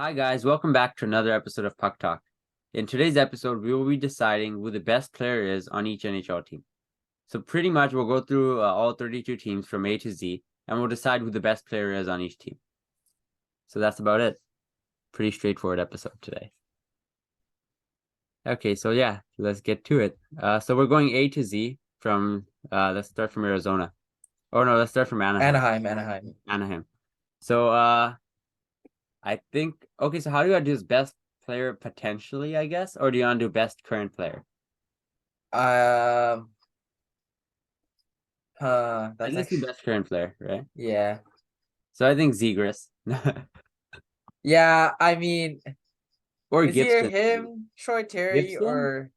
Hi guys, welcome back to another episode of Puck Talk. In today's episode, we will be deciding who the best player is on each NHL team. So pretty much we'll go through all 32 teams from A to Z, and we'll decide who the best player is on each team. So that's about it. Pretty straightforward episode today. Okay, so yeah, let's get to it. So we're going A to Z from, let's start from Arizona. Oh no, let's start from Anaheim. Anaheim. So I think, okay, so how do you want to do this? Best player potentially, I guess? Or do you want to do best current player? That's Let's do actually, best current player, right? yeah. So I think Zegras. Yeah, I mean, Or it's either Gibson. him, Troy Terry, Gibson? or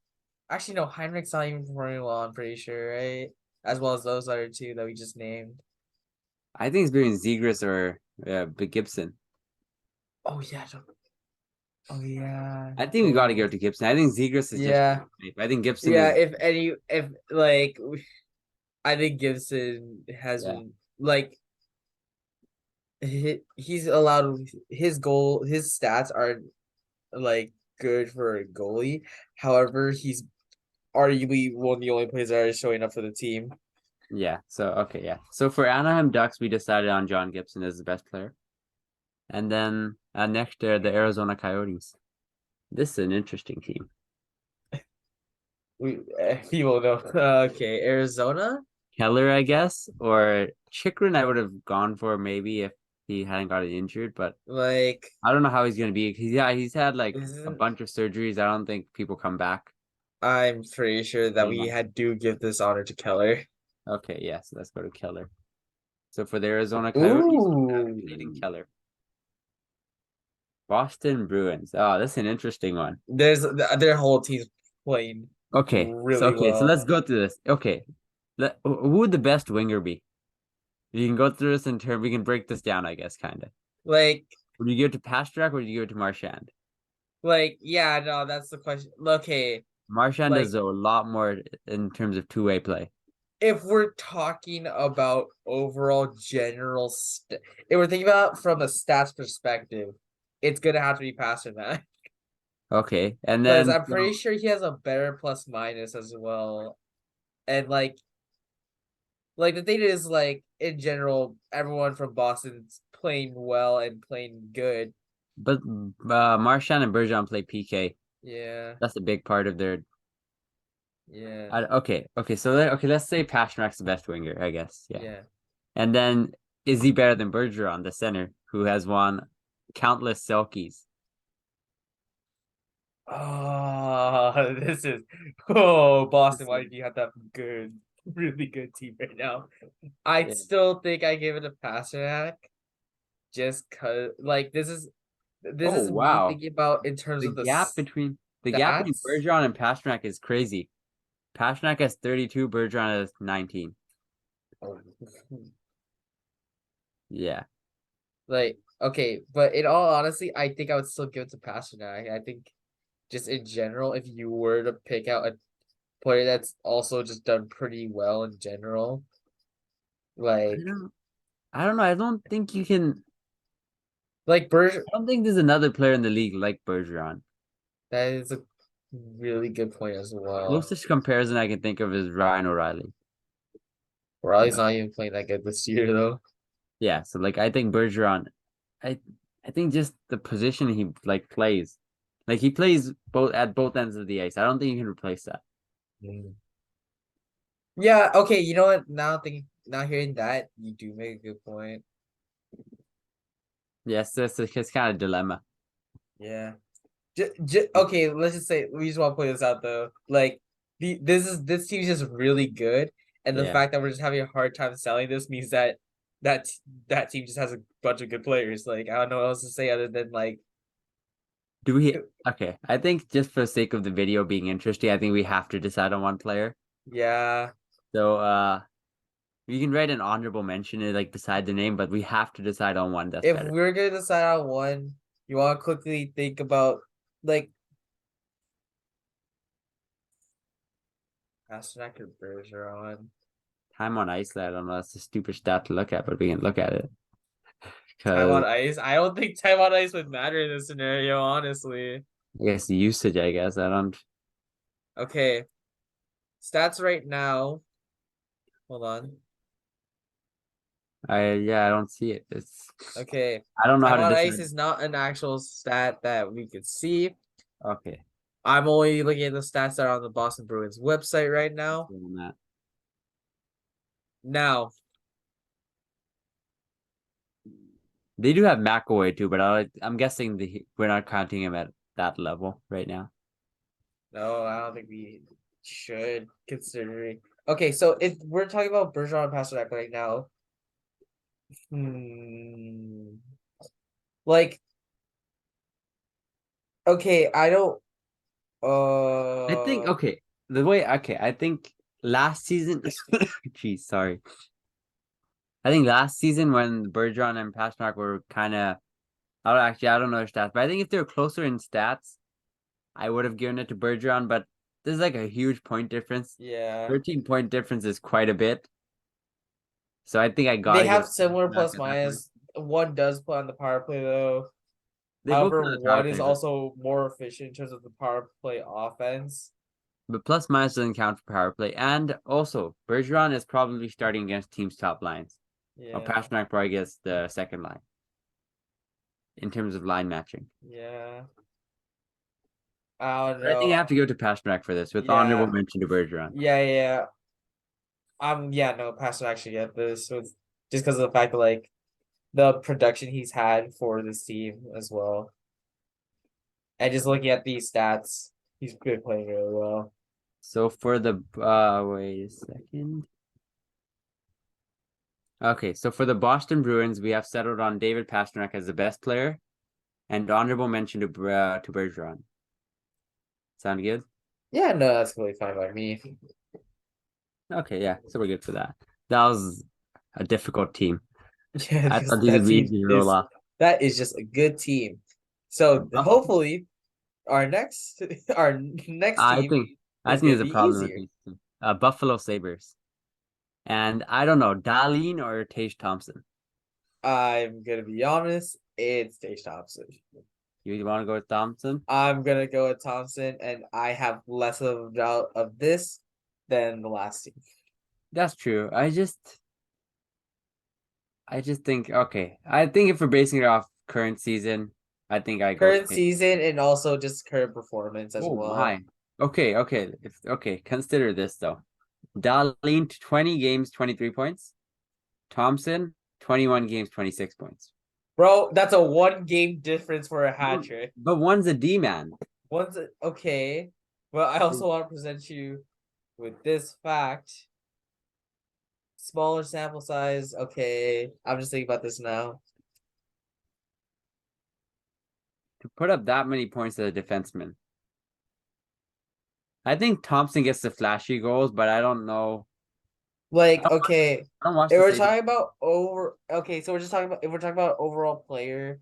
actually no, Heinrich's not even performing well, I'm pretty sure, right? As well as those other two that we just named. I think it's between Zegras or Big Gibson. Oh yeah, oh yeah. I think we got to Oh give it to Gibson. I think Zegras is just yeah. I think Gibson Yeah, is, if like I think Gibson has yeah. been like he's allowed his stats are like good for a goalie. However, he's arguably one of the only players that are showing up for the team. Yeah. So, okay, yeah. So for Anaheim Ducks, we decided on John Gibson as the best player. And then next there, the Arizona Coyotes. This is an interesting team. People know. Okay, Arizona. Keller, I guess, or Chikrin, I would have gone for maybe if he hadn't gotten injured, but Like, I don't know how he's gonna be. He's had like a isn't bunch of surgeries. I don't think people come back. I'm pretty sure that we Anymore. had do give this honor to Keller. Okay, yeah, so let's go to Keller. So for the Arizona Coyotes, Hayden Ooh, Keller. Boston Bruins. Oh, that's an interesting one. their whole team's playing really So well. let's go through this. Okay, who would the best winger be? You can go through this in turn. We can break this down, I guess, kind of. Like, Would you give it to Pastranak or would you give it to Marchand? yeah, no, that's the question. Okay, Marchand does like a lot more in terms of two-way play. if we're talking about overall if we're thinking about from a stats perspective, it's gonna have to be Pasternak Okay, and because then I'm pretty so sure he has a better plus minus as well. And like the thing is, like in general, everyone from Boston's playing well and playing good. but Marchand and Bergeron play PK. Yeah, That's a big part of their. yeah, Okay. So let's say Pasternak's the best winger, I guess. Yeah, yeah. and then is he better than Bergeron, the center, who has won countless Selkies? Oh, this is Boston. Why do you have that good, really good team right now? I Yeah. still think I give it a Pasternak just cause like this Oh is me wow, thinking about in terms the of the gap between stats. Bergeron and Pasternak is crazy. Pasternak has 32, Bergeron has 19. Oh. Yeah. Like okay, but in all honesty, I think I would still give it to Pasternak. I think just in general, if you were to pick out a player that's also just done pretty well in general, I like don't I don't know. I don't think you can like Berger, I don't think there's another player in the league like Bergeron. that is a really good point as well. Closest comparison I can think of is Ryan O'Reilly. Riley's not even playing that good this year though. Yeah, so like I think Bergeron, I I think just the position he like plays, like he plays both at both ends of the ice. I don't think you can replace that. Mm. Yeah, okay, you know what? Now hearing that, you do make a good point. Yes, it's kind of dilemma. Yeah. Okay, let's just say we just want to point this out though. Like this team's just really good, and the Yeah. fact that we're just having a hard time selling this means that that that team just has a bunch of good players. Like I don't know what else to say other than like Do we? Okay, I think just for the sake of the video being interesting, I think we have to decide on one player. yeah. So you can write an honorable mention like beside the name, but we have to decide on one that's If better. we're gonna decide on one, you want to quickly think about like Pasternak or Bergeron. Time on ice, I don't know. That's a stupid stat to look at, but we can look at it. Time on because ice. I don't think time on ice would matter in this scenario, honestly. I guess usage. I guess I don't. Okay. Stats right now. Hold on. I don't see it. It's Okay. I don't know how Time to on ice decide. is not an actual stat that we could see. Okay, I'm only looking at the stats that are on the Boston Bruins website right now. on that. Now, They do have McAvoy too, but I'm guessing we're not counting him at that level right now. no, I don't think we should considering. Okay, so if we're talking about Bergeron and Pastranak right now, like, okay, I don't. I think okay. I think last season. Geez, sorry. I think last season when Bergeron and Pastrnak were kind of. I don't know their stats, but I think if they were closer in stats, I would have given it to Bergeron. But there's like a huge point difference. Yeah, 13-point difference is quite a bit. So I think I they gotta give have it to similar Pastrnak plus at that point. minus. One does play on the power play though. They both play on However, the power one is play, but also more efficient in terms of the power play offense. plus minus doesn't count for power play. And also, Bergeron is probably starting against teams' top lines. Yeah, Pastrnak probably gets the second line in terms of line matching. yeah. I don't But I think know. I have to go to Pastrnak for this, with honorable Yeah, mention to Bergeron. yeah. Yeah, no, Pastor actually get this with just because of the fact that like the production he's had for this team as well. And just looking at these stats, he's been playing really well. So for the wait a second. Okay, so for the Boston Bruins, we have settled on David Pastrnak as the best player, and honorable mention to Bergeron. Sound good? Yeah, no, that's really fine by me. Okay, yeah, so we're good for that. That was a difficult team. Yeah, I thought these would that be team easy to roll is off. that is just a good team. So hopefully our next our next I team think is there's gonna a be problem with easier. these two. Buffalo Sabres. And I don't know, Dahlin or Tage Thompson. I'm gonna be honest, it's Tage Thompson. You want to go with Thompson? I'm gonna go with Thompson, and I have less of a doubt of this than the last team. That's true. I just think okay. I think if we're basing it off current season, I think I go Current Tage. season and also just current performance as Oh well. my. Okay. Okay, consider this though. Dahlin 20 games, 23 points. Thompson 21 games, 26 points. Bro, that's a 1 game difference for a hat trick. But one's a D man. Okay, but I also want to present you with this fact. Smaller sample size. Okay, I'm just thinking about this now. To put up that many points as a defenseman. I think Thompson gets the flashy goals, but I don't know. Like, okay, I don't watch if the we're Sabres. talking about okay, so we're just talking about if we're talking about overall player,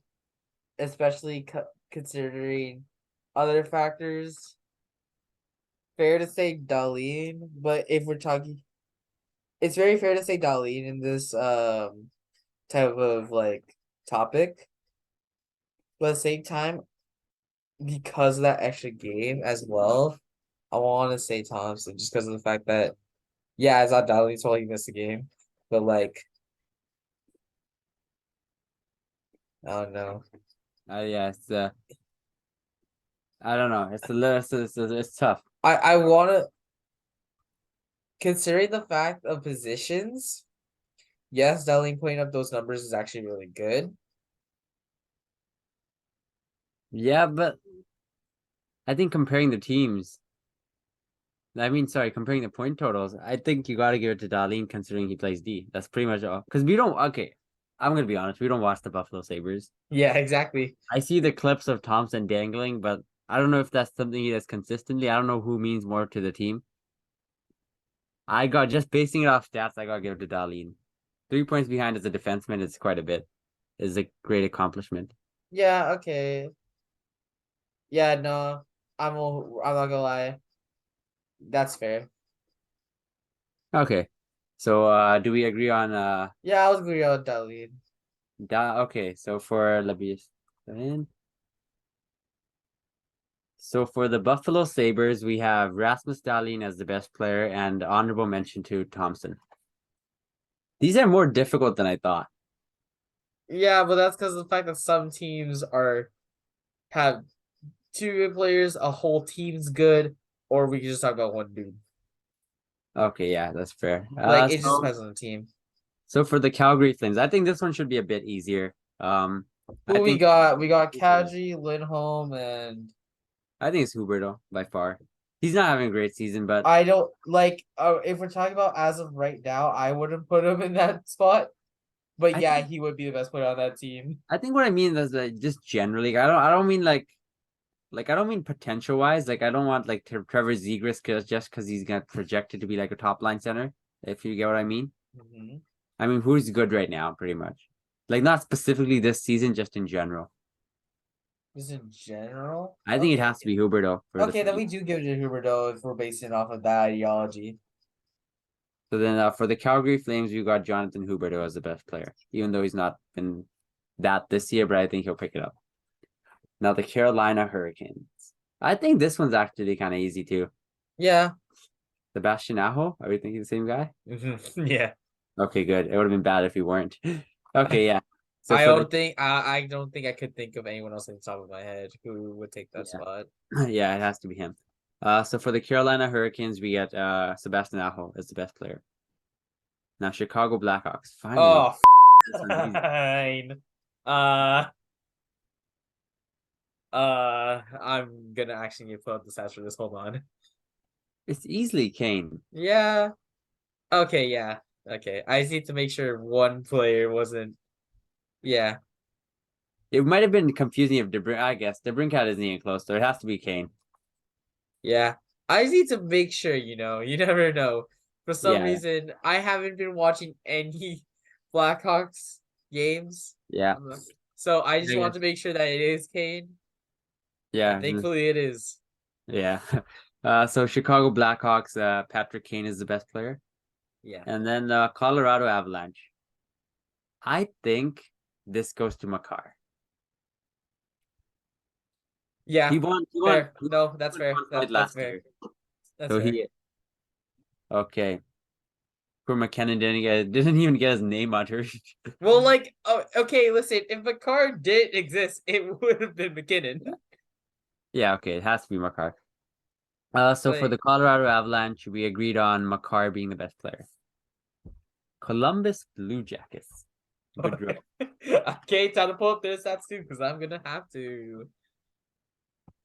especially considering other factors. Fair to say Dahlin, but if we're talking, it's very fair to say Dahlin in this type of like topic. But at the same time, because of that extra game as well, I want to say Thompson just because of the fact that yeah, it's not Dahlin, so he missed the game, but like I don't know. Yeah, I don't know. It's a little, it's tough. I want to considering the fact of positions. Yes, Dahlin putting up those numbers is actually really good. Yeah, but I think comparing the teams, comparing the point totals, I think you got to give it to Dahlin considering he plays D. That's pretty much all. Because we don't, okay, I'm going to be honest, we don't watch the Buffalo Sabres. Yeah, exactly. I see the clips of Thompson dangling, but I don't know if that's something he does consistently. I don't know who means more to the team. I got just basing it off stats, I got to give it to Dahlin. 3 points behind as a defenseman is quite a bit. Is a great accomplishment. Yeah, okay. Yeah, no, I'm not gonna lie. That's fair. Okay. So do we agree on Yeah, I was agree on Dahlin. Okay, so for let me just put in. So for the Buffalo Sabres, we have Rasmus Dahlin as the best player and honorable mention to Thompson. These are more difficult than I thought. Yeah, but that's because of the fact that some teams have two good players, a whole team's good, or we can just talk about one dude. Okay, yeah, that's fair. Like it just depends on the team. So for the Calgary Flames, I think this one should be a bit easier. I Who we think got? We got Kadri, Lindholm, and I think it's Huberdeau by far. He's not having a great season, but I don't like. If we're talking about as of right now, I wouldn't put him in that spot. But I yeah, think he would be the best player on that team. I think what I mean is that just generally, I don't mean like I don't mean potential wise. Like I don't want like Trevor Zegras just because he's got projected to be like a top line center. If you get what I mean. Mm-hmm. I mean, who's good right now, pretty much. Like not specifically this season, just in general. Just in general. I think it has to be Huberdeau for the Okay, then we Flames. do give it to Huberdeau if we're basing it off of that ideology. So then for the Calgary Flames, you got Jonathan Huberdeau as the best player, even though he's not been that this year, but I think he'll pick it up. Now the Carolina Hurricanes. I think this one's actually kind of easy too. Yeah. Sebastian Aho, are we thinking the same guy? Mm-hmm. Yeah. Okay, good. It would have been bad if we weren't. Okay, yeah. So I for the don't think I don't think I could think of anyone else on the top of my head who would take that yeah, spot. yeah, it has to be him. So for the Carolina Hurricanes, we get Sebastian Aho as the best player. Now Chicago Blackhawks. Finally, Oh, this one's easy. fine. I'm gonna actually need to put up the stats for this. Hold on. It's easily Kane. Yeah. Okay. Yeah. Okay. I just need to make sure one player wasn't. Yeah. It might have been confusing if DeBrink. I guess DeBrincat isn't even close, so it has to be Kane. Yeah. I just need to make sure. You never know. For some Yeah, reason, I haven't been watching any Blackhawks games. yeah, So I I just want guess. to make sure that it is Kane. And Yeah, thankfully it is. yeah. So Chicago Blackhawks. Patrick Kane is the best player, Yeah. and then Colorado Avalanche. I think this goes to Makar. Yeah. He won. He won. Fair. No, that's fair. One point That's last fair. year. That's So fair. he okay. Poor McKinnon didn't even get his name uttered. Well, like, oh, okay, listen, if Makar did exist, it would have been McKinnon. Yeah, okay, it has to be Makar. So for the Like, Colorado Avalanche, we agreed on Makar being the best player. Columbus Blue Jackets. Good draw. okay, time to pull up their stats too, because I'm gonna have to.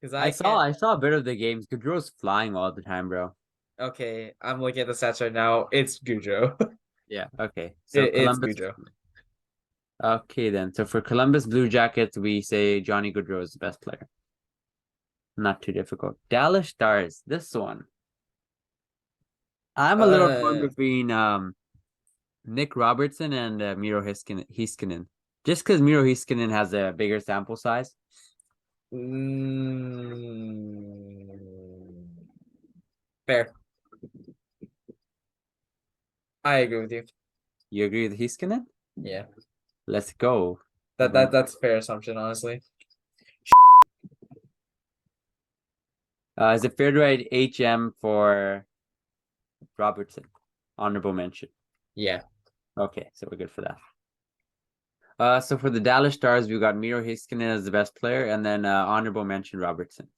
Because I I saw can't. I saw a bit of the games. Gaudreau's flying all the time, bro. Okay, I'm looking at the stats right now. It's Gaudreau. Yeah, okay. So It's Columbus. Gaudreau. Okay, then. So for Columbus Blue Jackets, we say Johnny Gaudreau is the best player. Not too difficult. Dallas Stars. This one. I'm a little torn Uh, between Nick Robertson and Miro Heiskanen. Just because Miro Heiskanen has a bigger sample size. mm, fair. I agree with you. You agree with Heiskanen? Yeah, Let's go. that's a fair assumption, honestly. Is it fair to write HM for Robertson? Honorable mention. Yeah. Okay, so we're good for that. So for the Dallas Stars, we got Miro Heiskanen as the best player, and then honorable mention Robertson.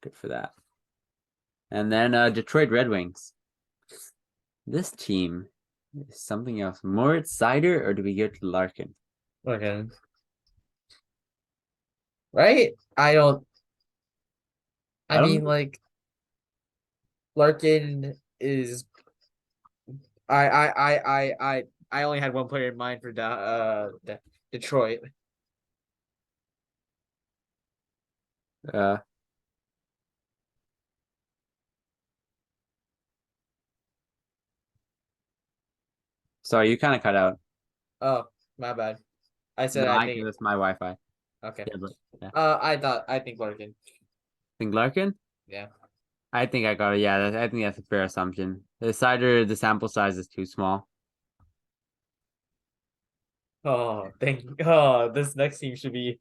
Good for that. And then Detroit Red Wings. This team is something else. Moritz Seider, or do we give it to Larkin? Okay. Right? I don't. I I don't mean, know. like Larkin is. I only had one player in mind for Detroit. Uh, Sorry, you kind of cut out. Oh, my bad. I said No, I I think. that's my Wi-Fi. Okay. Yeah, but yeah. I think Larkin. Think Larkin? Yeah. I think I got it. Yeah, I think that's a fair assumption. The sample size is too small. This next team should be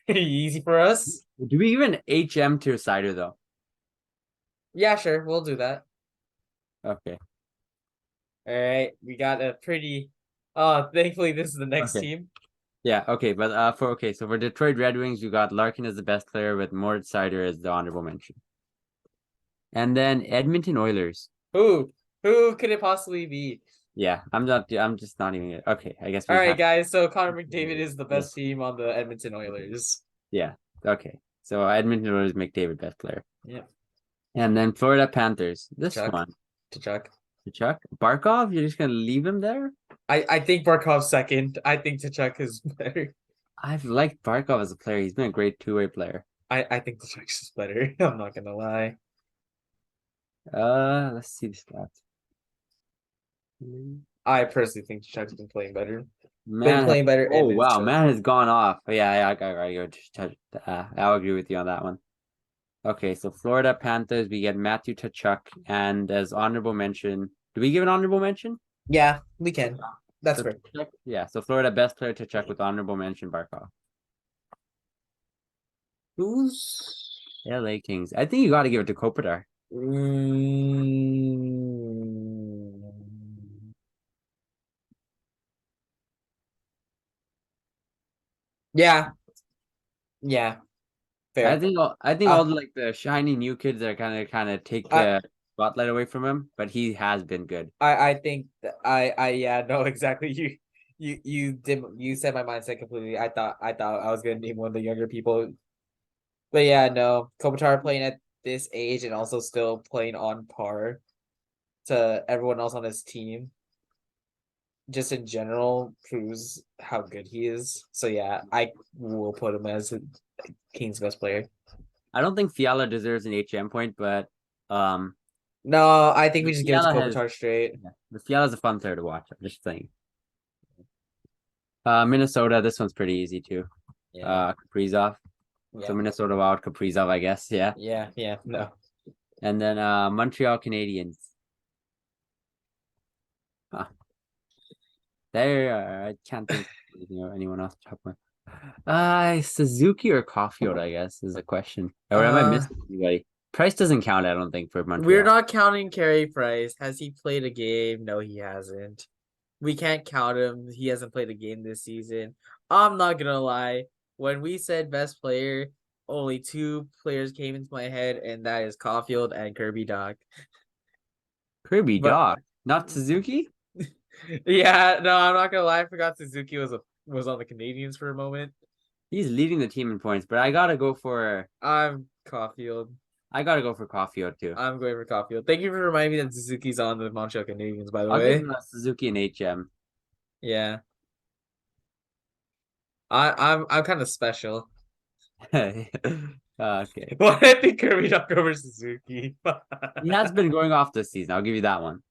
pretty easy for us. Do we even HM to Seider though? Yeah, sure, we'll do that. Okay. All right, we got a pretty. Thankfully, this is the next Okay. team. Yeah, okay, but so for Detroit Red Wings, you got Larkin as the best player with Moritz Seider as the honorable mention. And then Edmonton Oilers. Who could it possibly be? Yeah, I'm just not even okay. I guess All we right, have guys. So Connor McDavid is the yeah. best team on the Edmonton Oilers. Yeah. Okay. So Edmonton Oilers McDavid best player. Yeah. And then Florida Panthers. This Tkachuk. one. Tkachuk. Tkachuk? Barkov? You're just gonna leave him there? I think Barkov's second. I think Tkachuk is better. I've liked Barkov as a player. He's been a great two-way player. I think Tkachuk is better. I'm not gonna lie. Let's see the stats. I personally think Tkachuk's been playing better. Man, playing better. oh wow, man has gone off. Yeah, I'll agree with you on that one. Okay, so Florida Panthers, we get Matthew Tkachuk, and as honorable mention, do we give an honorable mention? Yeah, we can. That's So fair. Tkachuk, yeah, so Florida best player Tkachuk with honorable mention Barkov. Who's LA Kings. I think you got to give it to Kopitar. Yeah. Yeah. Fair. I think all the like the shiny new kids are kind of take the spotlight away from him, but he has been good. I think I yeah, no, exactly. You said my mindset completely. I thought I was gonna name one of the younger people. But yeah, no. Kopitar playing at this age and also still playing on par to everyone else on his team. Just in general proves how good he is. So yeah, I will put him as King's best player. I don't think Fiala deserves an HM point, but no, I think we just give it to Fiala Kopitar straight. Yeah, the Fiala's a fun player to watch. I'm just saying. Minnesota, this one's pretty easy too. Yeah. Kaprizov. Yeah. So Minnesota Wild Kaprizov, I guess. Yeah. Yeah, no. And then Montreal Canadiens. Huh. There, I can't think of anyone else to top one. Suzuki or Caufield, I guess, is the question. Or am I missing anybody? Price doesn't count, I don't think, for Montreal. We're not counting Carey Price. Has he played a game? No, he hasn't. We can't count him. He hasn't played a game this season. I'm not gonna lie. When we said best player, only two players came into my head, and that is Caufield and Kirby Dach. Kirby Dach, not Suzuki? Yeah, no, I'm not gonna lie. I forgot Suzuki was on the Canadiens for a moment. He's leading the team in points, but I gotta go for Caufield. I gotta go for Caufield too. I'm going for Caufield. Thank you for reminding me that Suzuki's on the Montreal Canadiens, by the I'll way. give Suzuki an HM. Yeah. I'm kind of special. Okay. Well, I think Kirby Dach over Suzuki. He has been going off this season. I'll give you that one.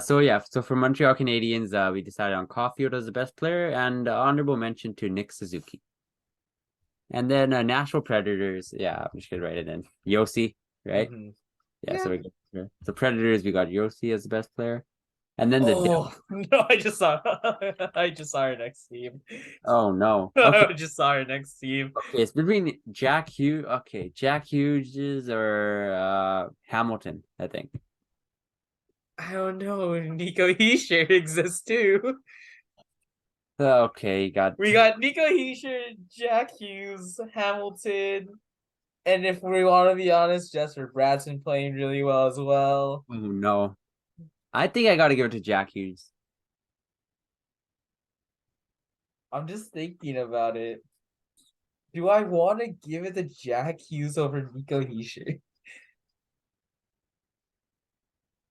So for Montreal Canadiens, we decided on Caufield as the best player and honorable mention to Nick Suzuki. And then Nashville Predators, yeah, I'm just gonna write it in. Yossi, right? Mhm. Yeah, so we got the Predators, we got Yossi as the best player. And then the no, I just saw our next team. Oh no. Okay. Okay. I just saw our next team. Okay, it's between Jack Hughes. Okay, Jack Hughes or Hamilton, I think. I don't know. Nico Hischier exists too. Okay, we got Nico Hischier, Jack Hughes, Hamilton, and if we want to be honest, Jesper Bratt's playing really well as well. Oh no. I think I gotta give it to Jack Hughes. I'm just thinking about it. Do I want to give it to Jack Hughes over Nico Hischier?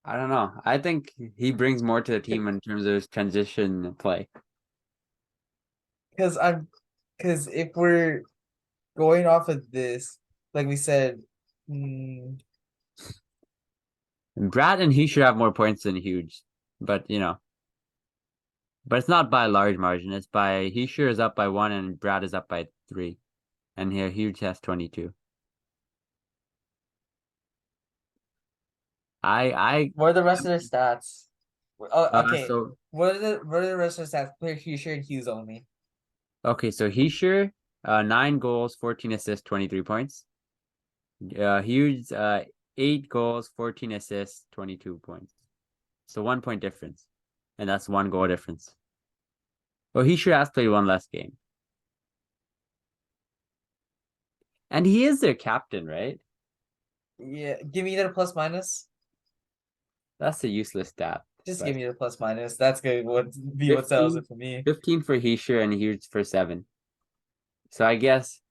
I don't know. I think he brings more to the team in terms of his transition play. Because if we're going off of this, like we said, And Brad and he should have more points than Hughes, but but it's not by a large margin. It's by he sure is up by 1 and Brad is up by 3, and here Hughes has 22. What are the rest of their stats? Oh, okay. So What are the rest of the stats? Clear Hughes and Hughes only. okay, so Heischer, 9 goals, 14 assists, 23 points. Hughes, 8 goals, 14 assists, 22 points. So 1 point difference, and that's 1 goal difference. Well, Heischer has played one less game, and he is their captain, right? Yeah, give me their plus minus. That's a useless stat. Just But give me the plus minus. That's good. What sells 15, it for me? 15 for Heischer and Hughes for 7. So I guess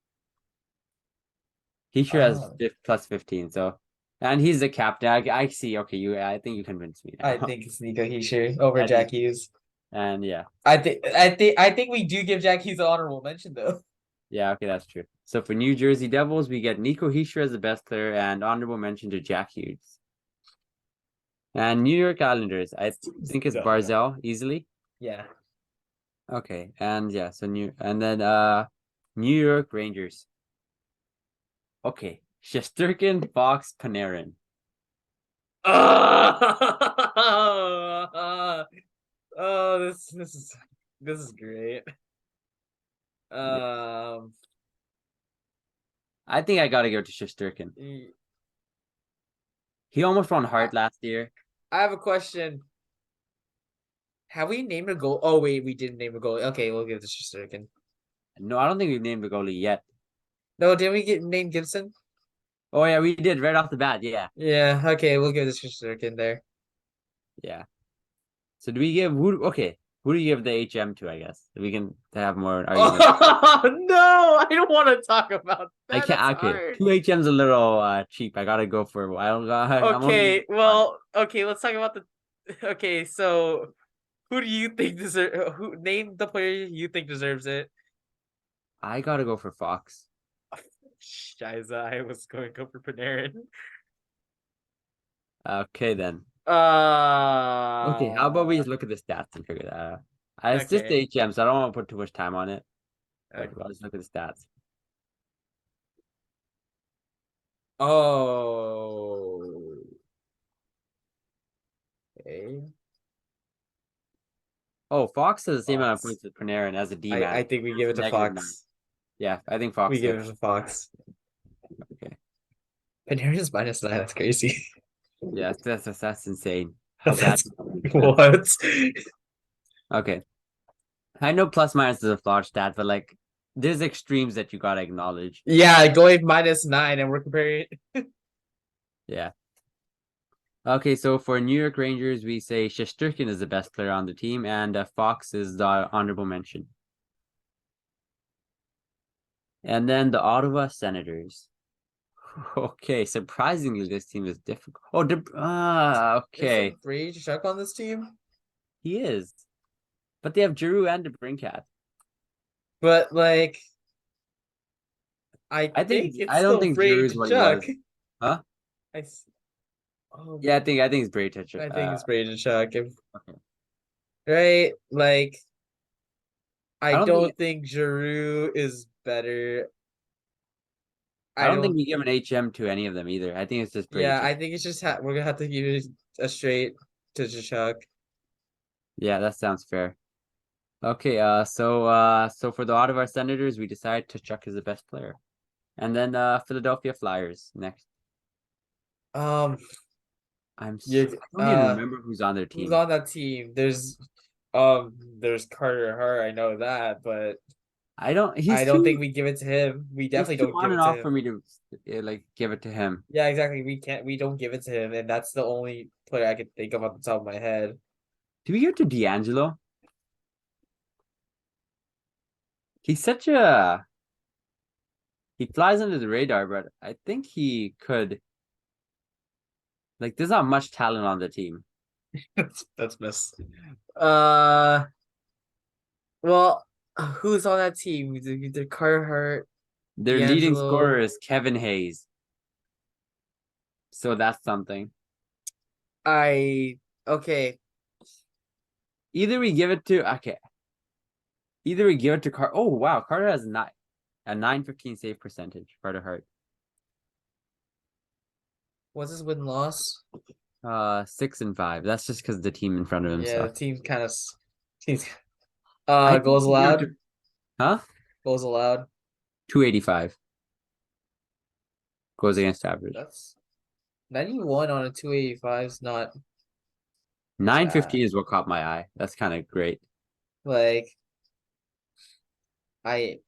Heischer has Oh, plus 15. So, and he's the captain. I see. Okay, I think you convinced me I now. think it's Nico Hischier over I Jack think, Hughes. and yeah, I think we do give Jack Hughes an honorable mention though. yeah, okay, that's true. So for New Jersey Devils, we get Nico Hischier as the best player and honorable mention to Jack Hughes. And New York Islanders, I think it's Barzell easily. Yeah. Okay, and yeah, so New York Rangers. Okay, Shesterkin, Fox, Panarin. Oh, this is great. Yeah. I think I gotta give it to Shesterkin. He almost won Hart last year. I have a question. Have we named a goal? Oh wait, we didn't name a goal. Okay, we'll give it to Shesterkin. No, I don't think we've named the goalie yet. No, didn't we get named Gibson? Oh yeah, we did right off the bat. Yeah, Yeah, okay, we'll give this Shesterkin there. yeah. So do we give who? Okay, who do you give the HM to? I guess we can have more argument. Oh no, I don't want to talk about I that. can't. That's Okay, hard. two HM's a little cheap. I gotta go for. I don't. I'm only. Okay, well, okay, let's talk about the. Okay, so who do you think deserve? Who name the player you think deserves it? I gotta go for Fox. Shiza, I was going to go for Panarin. Okay then. Okay, how about we Uh, just look at the stats and figure that out? It's just the okay. HM, so I don't want to put too much time on it. Okay. But I'll just look at the stats. Oh. Okay. Oh, Fox has the same amount of Fox. points as Panarin as a D I man. think we give it to -9. Fox. Yeah, I think We Fox give it gets. to Fox. Okay. Panarin's -9. That's crazy. Yeah, that's insane. How bad. What? Okay. I know plus minus is a flawed stat, but like there's extremes that you gotta acknowledge. Yeah, going -9, and we're comparing. Yeah. Okay, so for New York Rangers, we say Shesterkin is the best player on the team, and Fox is the honorable mention. And then the Ottawa Senators. Okay, surprisingly, this team is difficult. Oh, okay. Isn't Brady Tkachuk on this team? He is. But they have Giroux and DeBrincat. But like, I I think think it's I don't still think Giroux Brady is what he Tkachuk. was. Huh? I, s- oh, Yeah, I think it's Brady Touch. I think it's Brady Tkachuk. Okay. Right? Like, I I don't think don't think Giroux is better. I I don't think don't. we give an HM to any of them either. I think it's just Brady Yeah, Touch. I think it's just we're gonna have to give it a straight to Tkachuk. Yeah, that sounds fair. Okay, so for the Ottawa Senators, we decide Tkachuk is the best player. And then Philadelphia Flyers next. Um, I you don't even remember who's on their who's team. on that team? There's Carter Hart. I know that, but I He's don't think too we give it to him. We he's definitely too don't on give and it to off for him. me to like give it to him. Yeah, exactly. We don't give it to him, and that's the only player I could think of off the top of my head. Do we give it to D'Angelo? He's such a he flies under the radar, but I think he could like there's not much talent on the team. That's miss. Uh, well, who's on that team? Either Carter Hart, Their leading scorer D'Angelo. is Kevin Hayes. So that's something. I okay. Either we give it to okay. Either we give it to Carter. Oh wow, Carter has a 915 save percentage. Carter Hart. What's his win loss? 6 and 5. That's just because the team in front of him Yeah, the sucks. team kind of teams. I think Goals allowed. Huh? Goals allowed. 285 goes against average. That's 91 on a 285 is not 950 bad. is what caught my eye. That's kind of great. Like I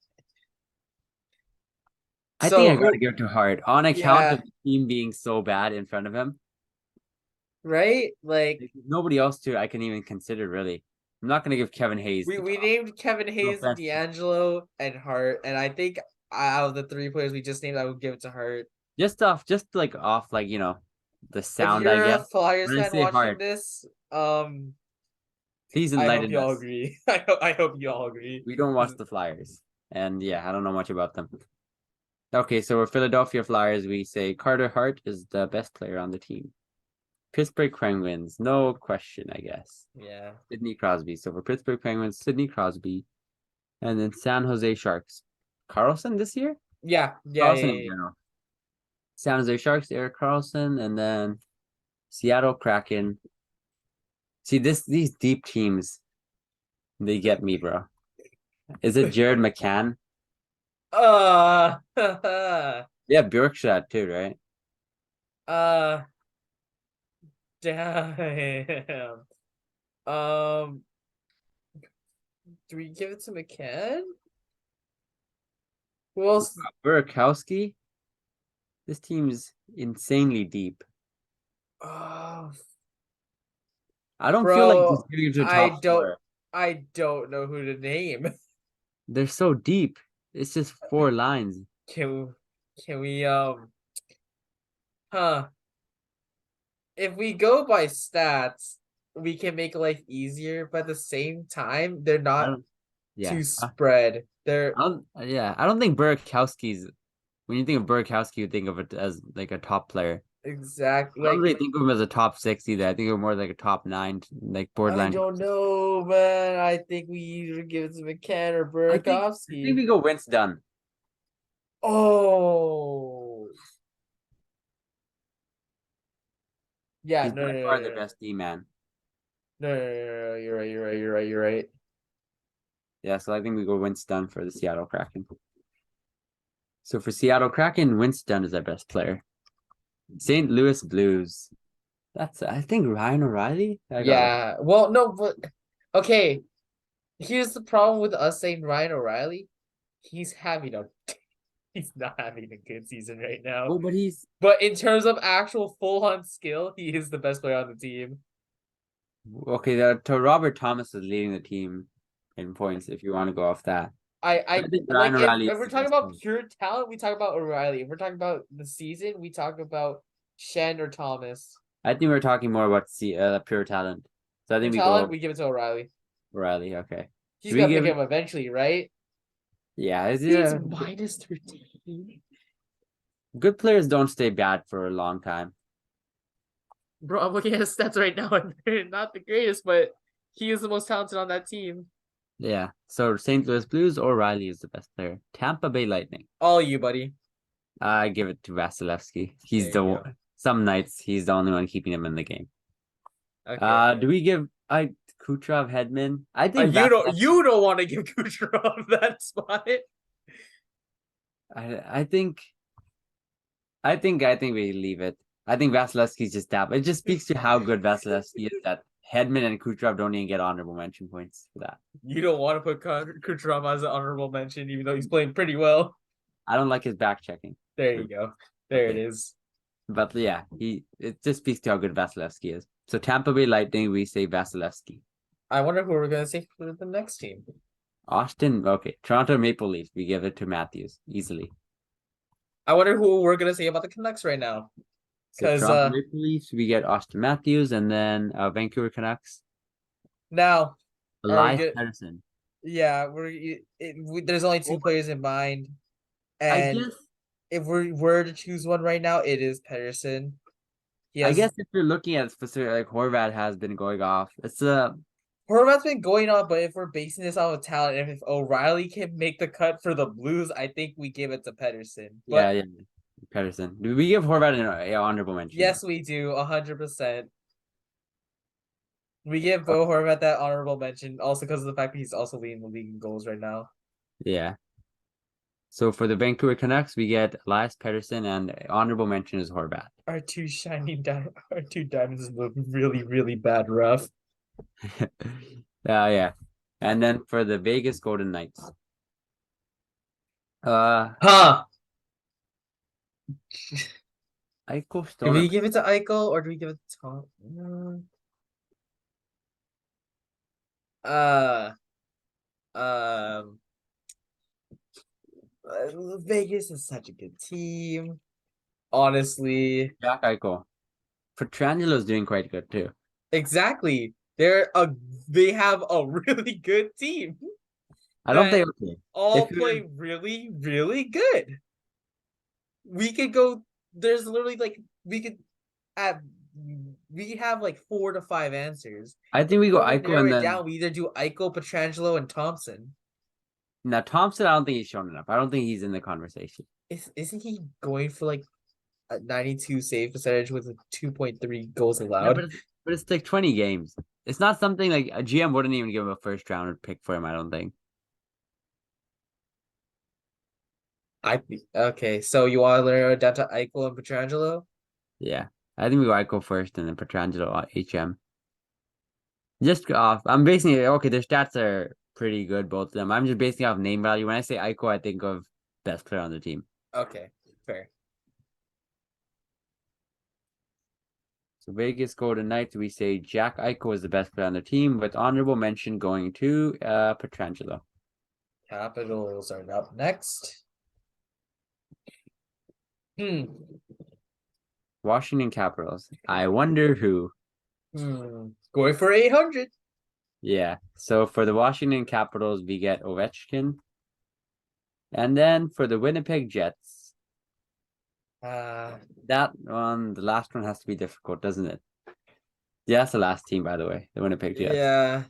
I think I so gotta give it to Hart on account yeah, of the team being so bad in front of him. right? Like Like, nobody else to I can even consider really. I'm not gonna give Kevin Hayes the we top. named Kevin No Hayes, offense. D'Angelo, and Hart, and I think out of the three players we just named, I would give it to Hart. Just like off like the If sound, I you're a guess. Flyers When I fan say watching Hart, this, please I hope enlighten you all us. agree. I hope you all agree. We don't watch the Flyers. And yeah, I don't know much about them. Okay, so we're Philadelphia Flyers. We say Carter Hart is the best player on the team. Pittsburgh Penguins, no question, I guess. Yeah. Sidney Crosby. So for Pittsburgh Penguins, Sidney Crosby. And then San Jose Sharks. Carlson this year? Yeah. Yeah. Carlson Yeah. in Yeah. general. San Jose Sharks, Eric Carlson, and then Seattle Kraken. See these deep teams, they get me, bro. Is it Jared McCann? Uh, Yeah, Bjorkstad too, right? uh, damn. Um, do we give it to McCann? Who else? Burakovsky. This team's insanely deep. Oh, I don't feel like bro, just giving it to a top scorer. I don't know who to name. They're so deep. It's just 4 lines. Can we huh? If we go by stats, we can make life easier, but at the same time, they're I not don't. Yeah. too spread. They're Yeah. I don't think Burakovsky's. When you think of Burakovsky, you think of it as like a top player. exactly I don't like really think of him as a top 6 either. I think of him more like a top 9, like I borderline. don't know, man. I think we either give it to McCann or I think Burakovsky. we go Vince Dunn. Oh, yeah. He's by far the best D man. No. You're right. You're right. Yeah, so I think we go Vince Dunn for the Seattle Kraken. So for Seattle Kraken, Vince Dunn is our best player. St. Louis Blues. I think Ryan O'Reilly. Yeah. Well, no, but okay. Here's the problem with us saying Ryan O'Reilly. He's having a he's not having a good season right now. Oh, But in terms of actual full-on skill, he is the best player on the team. okay. To Robert Thomas is leading the team in points. If you want to go off that, I think like Ryan O'Reilly if is we're the talking best about player. pure talent, we talk about O'Reilly. If we're talking about the season, we talk about Shen or Thomas. I think we're talking more about pure talent. So I think For we talent, go we give it to O'Reilly. O'Reilly. Okay. He's Do we gonna pick give him eventually, right? Yeah, He's minus 13. good players don't stay bad for a long time. Bro, I'm looking at his stats right now, and they're not the greatest, but he is the most talented on that team. Yeah. So St. Louis Blues, O'Reilly is the best player. Tampa Bay Lightning. All you, buddy. I give it to Vasilevsky. There you go. Some nights he's the only one keeping him in the game. Okay. Do we give Kucherov Hedman? I think you don't want to give Kucherov that spot. I think we leave it. I think Vasilevsky's just that. It just speaks to how good Vasilevsky is that Hedman and Kucherov don't even get honorable mention points for that. You don't want to put Kucherov as an honorable mention, even though he's playing pretty well. I don't like his back checking. There you go. There it is. But yeah, it just speaks to how good Vasilevsky is. So Tampa Bay Lightning, we say Vasilevsky. I wonder who we're gonna say for the next team. Toronto Maple Leafs, we give it to Matthews easily. I wonder who we're gonna say about the Canucks right now. So Toronto Maple Leafs, we get Austin Matthews, and then Vancouver Canucks. Now, Elias Pettersson. Yeah, there's only two players in mind, and I guess if we were to choose one right now, it is Pettersson. I guess if you're looking at specific, like Horvat has been going off. Horvat's been going off, but if we're basing this off of talent, if O'Reilly can make the cut for the Blues, I think we give it to Pettersson. But yeah. Pedersen. Do we give Horvat an honorable mention? Yes, we do. 100%. We give Bo Horvat that honorable mention also because of the fact that he's also leading the league in goals right now. Yeah. So for the Vancouver Canucks, we get Elias Pettersson, and honorable mention is Horvat. Our two diamonds look really, really bad rough. Yeah. And then for the Vegas Golden Knights. Huh. Eichel Do we give it to Eichel or do we give it to Tom? Vegas is such a good team. Honestly. Jack Eichel. Petrangelo's doing quite good too. Exactly. They have a really good team. I don't think all play really, really good. We could go. There's literally like we have like 4 to 5 answers. I think we go Eichel and then down. We either do Eichel, Pietrangelo, and Thompson. Now Thompson, I don't think he's shown enough. I don't think he's in the conversation. Isn't he going for like a 92 save percentage with a 2.3 goals allowed? Yeah, but it's like 20 games. It's not something like a GM wouldn't even give him a first rounder pick for him, I don't think. Okay, so you want to learn down to Eichel and Pietrangelo? Yeah, I think we go Eichel first and then Pietrangelo HM. Just off, I'm basing it. Okay, their stats are pretty good, both of them. I'm just basing off name value. When I say Eichel, I think of best player on the team. Okay, fair. So Vegas Golden Knights, we say Jack Eichel is the best player on the team, with honorable mention going to Pietrangelo. Capitals are up next. Washington Capitals. I wonder who. Going for 800. Yeah. So for the Washington Capitals, we get Ovechkin. And then for the Winnipeg Jets, that one, the last one has to be difficult, doesn't it? Yeah, that's the last team, by the way, the Winnipeg Jets. Yeah.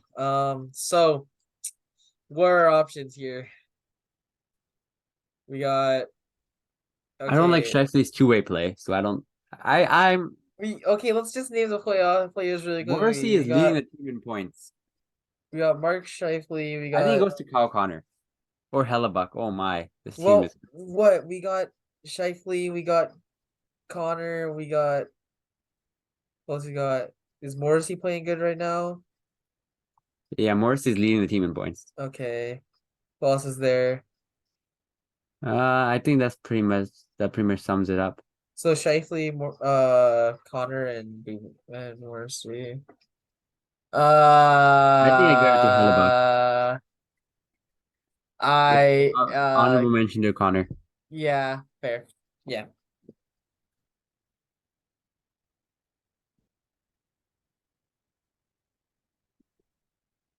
So what are our options here? We got. Okay. I don't like Scheifele's two-way play, so I don't. Okay, let's just name the players really quickly. Morrissey is leading the team in points. We got Mark Scheifele. We got. I think it goes to Kyle Connor or Hellebuck. Oh my, this team is. What we got? Scheifele. We got Connor. We got. What else we got? Is Morrissey playing good right now? Yeah, Morrissey's leading the team in points. Okay, who else is there? I think that pretty much sums it up. So Scheifele, Connor, and Morrissey. I think I go to Hellebuck. Honorable mention to Connor. Yeah, fair. Yeah.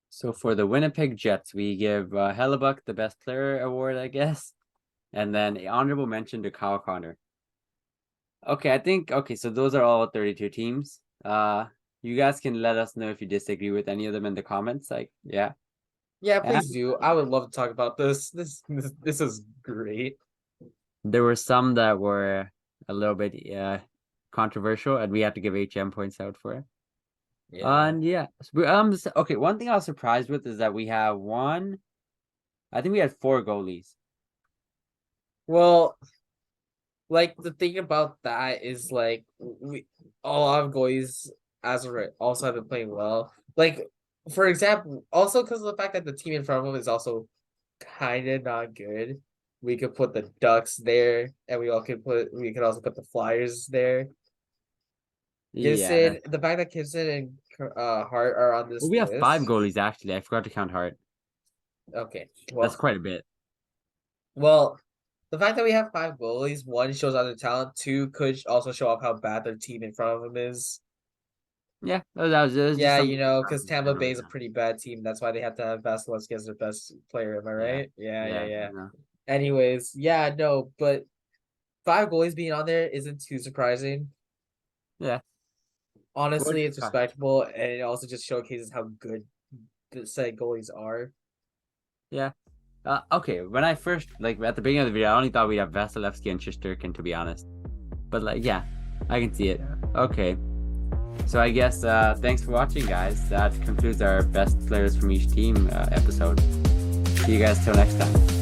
So for the Winnipeg Jets, we give Hellebuck the best player award, I guess. And then honorable mention to Kyle Connor. Okay, so those are all 32 teams. You guys can let us know if you disagree with any of them in the comments. Yeah, please do. I would love to talk about this. This is great. There were some that were a little bit controversial, and we had to give HM points out for it. Yeah. And yeah, okay. One thing I was surprised with is that we have I think we had 4 goalies. Well, like the thing about that is like a lot of goalies also have been playing well. Like for example, also because of the fact that the team in front of them is also kind of not good. We could put the Ducks there, and we could also put the Flyers there. Gibson, the fact that Gibson and Hart are on this. Well, we have 5 goalies actually. I forgot to count Hart. Okay, well, that's quite a bit. Well, the fact that we have 5 goalies, 1 shows off their talent, 2 could also show off how bad their team in front of them is. Yeah, that was yeah, because Tampa Bay is a pretty bad team. That's why they have to have Vasilevsky as their best player. Am I right? Yeah. Anyways, no, but 5 goalies being on there isn't too surprising. Yeah. Honestly, it's respectable, and it also just showcases how good the said goalies are. Yeah. Okay, when I first at the beginning of the video, I only thought we'd have Vasilevsky and Shesterkin, to be honest. But yeah, I can see it. Okay. So I guess thanks for watching, guys. That concludes our best players from each team episode. See you guys till next time.